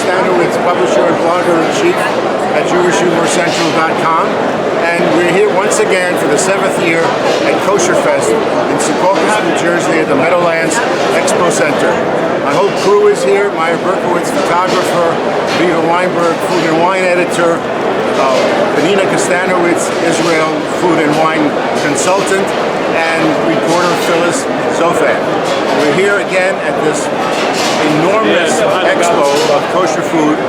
Kostanowitz, publisher and blogger-in-chief at JewishHumorCentral.com. And we're here once again for the 7th year at Kosherfest in Secaucus, New Jersey at the Meadowlands Expo Center. My whole crew is here. Maya Berkowitz, photographer, Viva Weinberg, food and wine editor, Benina Kostanowitz, Israel food and wine consultant, and reporter Phyllis Zofan. We're here again at this enormous expo of kosher food.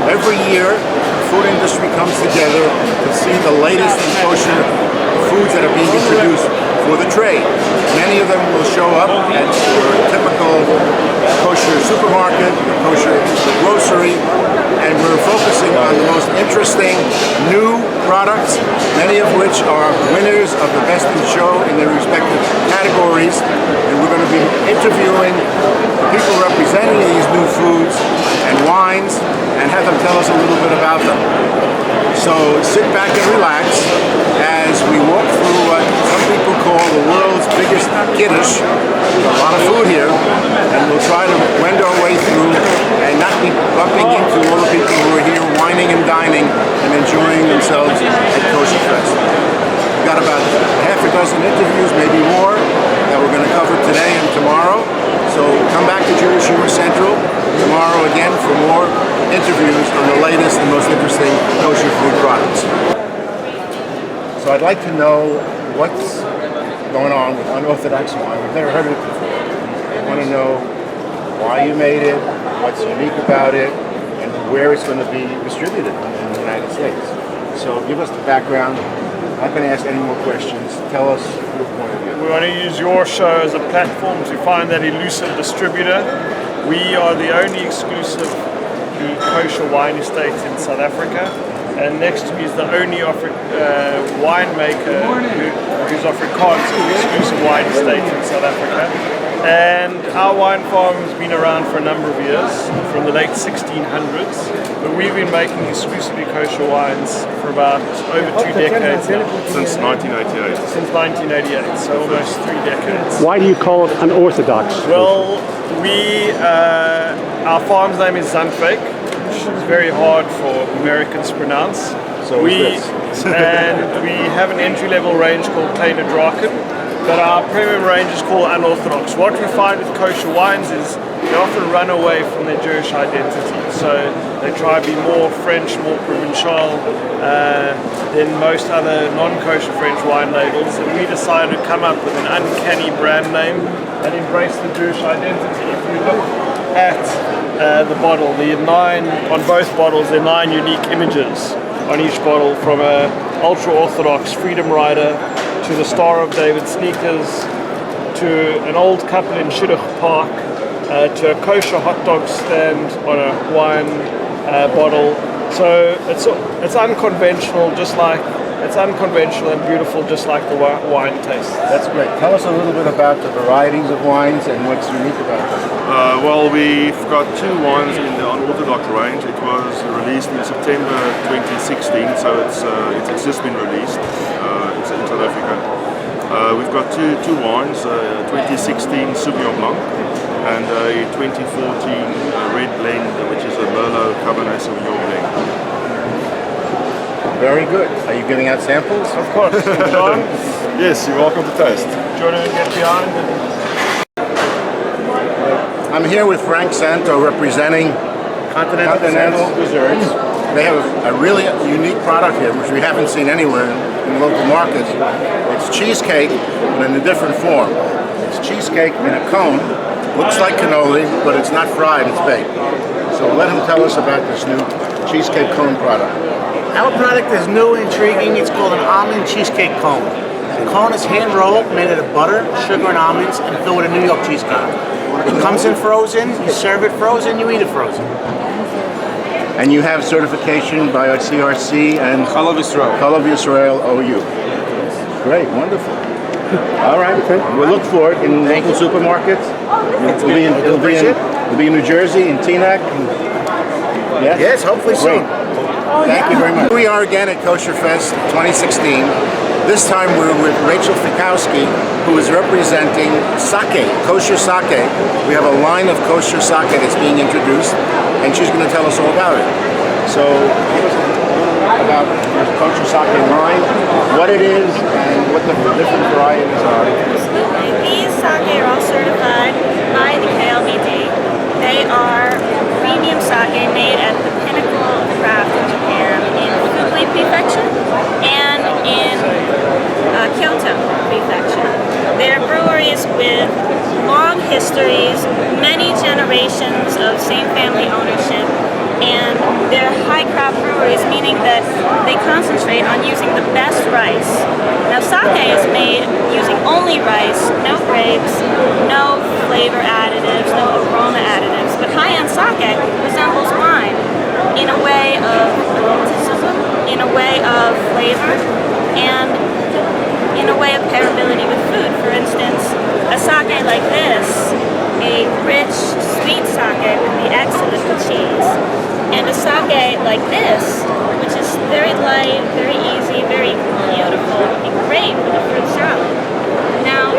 Every year, the food industry comes together to see the latest in kosher foods that are being introduced for the trade. Many of them will show up at your typical kosher supermarket, kosher grocery, and we're focusing on the most interesting new products, many of which are winners of the Best in Show in their respective categories. And we're going to be interviewing the people representing these new foods and wines and have them tell us a little bit about them. So sit back and relax as we walk through what some people call the world's biggest kiddush. There's a lot of food here, and we'll try to wend our way through and not be bumping into all the people who are here whining and dining and enjoying themselves at Kosherfest. We've got about half a dozen interviews, maybe more, that we're going to cover today and tomorrow. So come back to Jewish Humor Central tomorrow again for more interviews on the latest and most interesting kosher food products. So I'd like to know what's going on with unorthodox wine. We've never heard of it before. I want to know why you made it, what's unique about it, and where it's going to be distributed in the United States. So give us the background. I'm not going to ask any more questions. Tell us your point of view. We want to use your show as a platform to find that elusive distributor. We are the only exclusive kosher wine estate in South Africa, and next to me is the only winemaker who's Afrikaans, an exclusive wine estate in South Africa. And our wine farm has been around for a number of years, from the late 1600s, but we've been making exclusively kosher wines for about over 2 decades now. Since 1988. Since 1988, so almost 3 decades. Why do you call it unorthodox? Well, our farm's name is Zandbeek, which is very hard for Americans to pronounce. So and we have an entry-level range called Kleine Draken, but our premium range is called Unorthodox. What we find with kosher wines is they often run away from their Jewish identity. So they try to be more French, more provincial than most other non-kosher French wine labels. And we decided to come up with an uncanny brand name that embraced the Jewish identity. If you look at the bottle, on both bottles, there are 9 unique images on each bottle, from a ultra-Orthodox Freedom Rider to the Star of David sneakers, to an old couple in Shidduch Park, to a kosher hot dog stand on a wine bottle. So it's unconventional, and beautiful, just like the wine tastes. That's great. Tell us a little bit about the varieties of wines and what's unique about them. Well, we've got 2 wines in the unorthodox range. It was released in September 2016, so it's just been released. It's in South Africa. We've got two wines, 2016 Sauvignon Blanc and a 2014 red blend, which is a Merlot Cabernet Sauvignon blend. Very good. Are you giving out samples? Of course. John? Yes, you're welcome to taste. Do you want to get behind? I'm here with Frank Santo representing Continental Desserts. They have a really unique product here, which we haven't seen anywhere in local markets. It's cheesecake, but in a different form. It's cheesecake in a cone. Looks like cannoli, but it's not fried, it's baked. So let him tell us about this new cheesecake cone product. Our product is new and intriguing. It's called an almond cheesecake cone. The cone is hand rolled, made out of butter, sugar, and almonds, and filled with a New York cheesecake. It comes in frozen, you serve it frozen, you eat it frozen. And you have certification by CRC and Chalav Yisrael OU. Great, wonderful. All right, we'll look for it in local supermarkets. It'll be in New Jersey, in Teaneck. Yes? Yes, hopefully soon. Thank you very much. Here we are again at Kosherfest 2016. This time we're with Rachel Fikowski, who is representing sake, kosher sake. We have a line of kosher sake that's being introduced. and she's going to tell us all about it. So, give us a little about your kosher sake line, what it is, and what the different varieties are. Absolutely. These sake are all certified by the KLBD. They are premium sake made at the pinnacle of craft in Japan in Fukui Prefecture and in Kyoto Prefecture. They're breweries with long histories, many generations of same family ownership, and they're high craft breweries, meaning that they concentrate on using the best rice. Now sake is made using only rice, no grapes, no flavor additives, no aroma additives, but high-end sake resembles wine in a way of aromaticism, in a way of flavor, and in a way of pairability with food. For instance, a sake like this, a rich, sweet sake with the excellent cheese, and a sake like this, which is very light, very easy, very beautiful, would be great with a fruit salad. Now,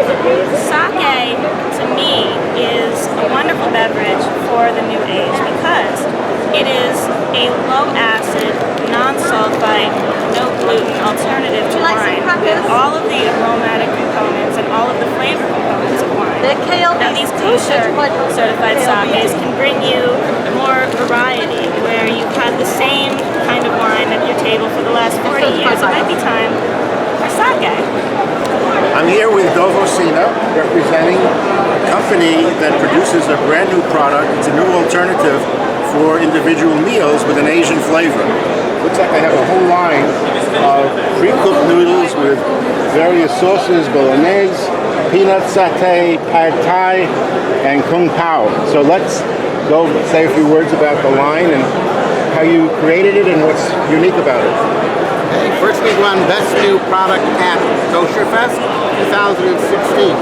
sake, to me, is a wonderful beverage for the new age because it is a low-acid, non-sulfite, no-gluten alternative to wine with all of the aromatic components and all of the flavor components of wine. Now, these kosher certified sakes can bring you more variety, where you've had the same kind of wine at your table for the last 40 years. It might be time for sake. I'm here with Dovosina, representing a company that produces a brand new product. It's a new alternative for individual meals with an Asian flavor. Looks like they have a whole line of pre-cooked noodles with various sauces, bolognese, peanut satay, pad thai, and kung pao. So let's go say a few words about the line and how you created it and what's unique about it. First, we won Best New Product at Kosherfest 2016.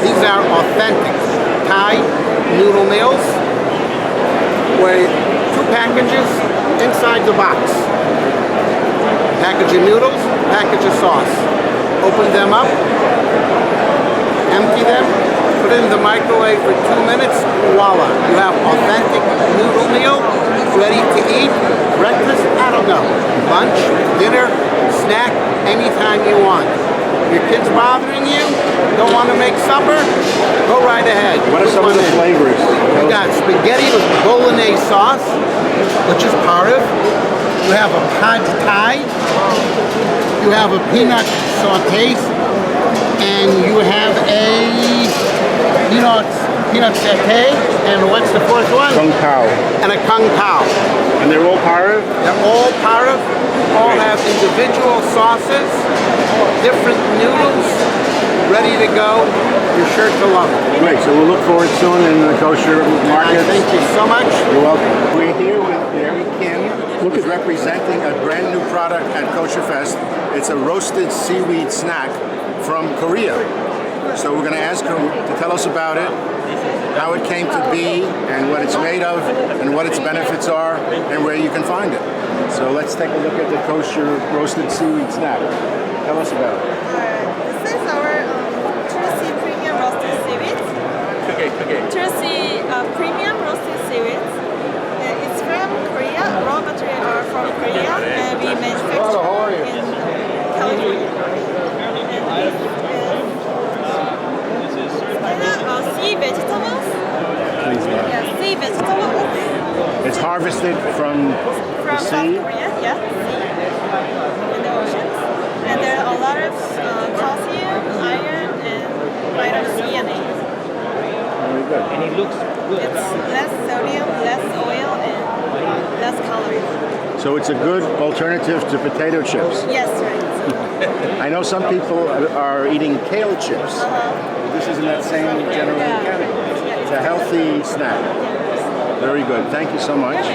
These are authentic Thai noodle meals with 2 packages inside the box. Package of noodles, package of sauce. Open them up, empty them, put it in the microwave for 2 minutes, voila. You have authentic noodle meal ready to eat. Breakfast, I don't know. Lunch, dinner, snack, anytime you want. Your kids bothering you? Don't want to make supper? Go right ahead. What are some of the flavors? You got spaghetti with bolognese sauce, which is part of. You have a pad thai. You have a peanut saute, and you have a peanut satay, and what's the fourth one? Kung pao. And a kung pao. And they're all parve? They're all parve. All have individual sauces, different noodles, ready to go. You're sure to love it. Great, so we'll look forward soon in the kosher market. Thank you so much. You're welcome. We're here with Mary Kim, who's representing a brand new product at Kosherfest. It's a roasted seaweed snack from Korea. So we're going to ask her to tell us about it, how it came to be, and what it's made of, and what its benefits are, and where you can find it. So let's take a look at the kosher roasted seaweed snack. Tell us about it. This is our Tursi premium roasted seaweed. Tursi premium roasted seaweed. It's from Korea. Raw materials are from Korea, and we manufacture in California. And this is sea vegetables. Please, Yeah, sea vegetables. it's harvested from the South sea. Korea, yeah, sea, in the oceans. And there are a lot of calcium, iron, and vitamin C and A. Very good. And it looks good. It's less sodium, less oil, and less calories. So it's a good alternative to potato chips. Yes, right. I know some people are eating kale chips. This is in that same general category. It's a healthy snack. Very good. Thank you so much.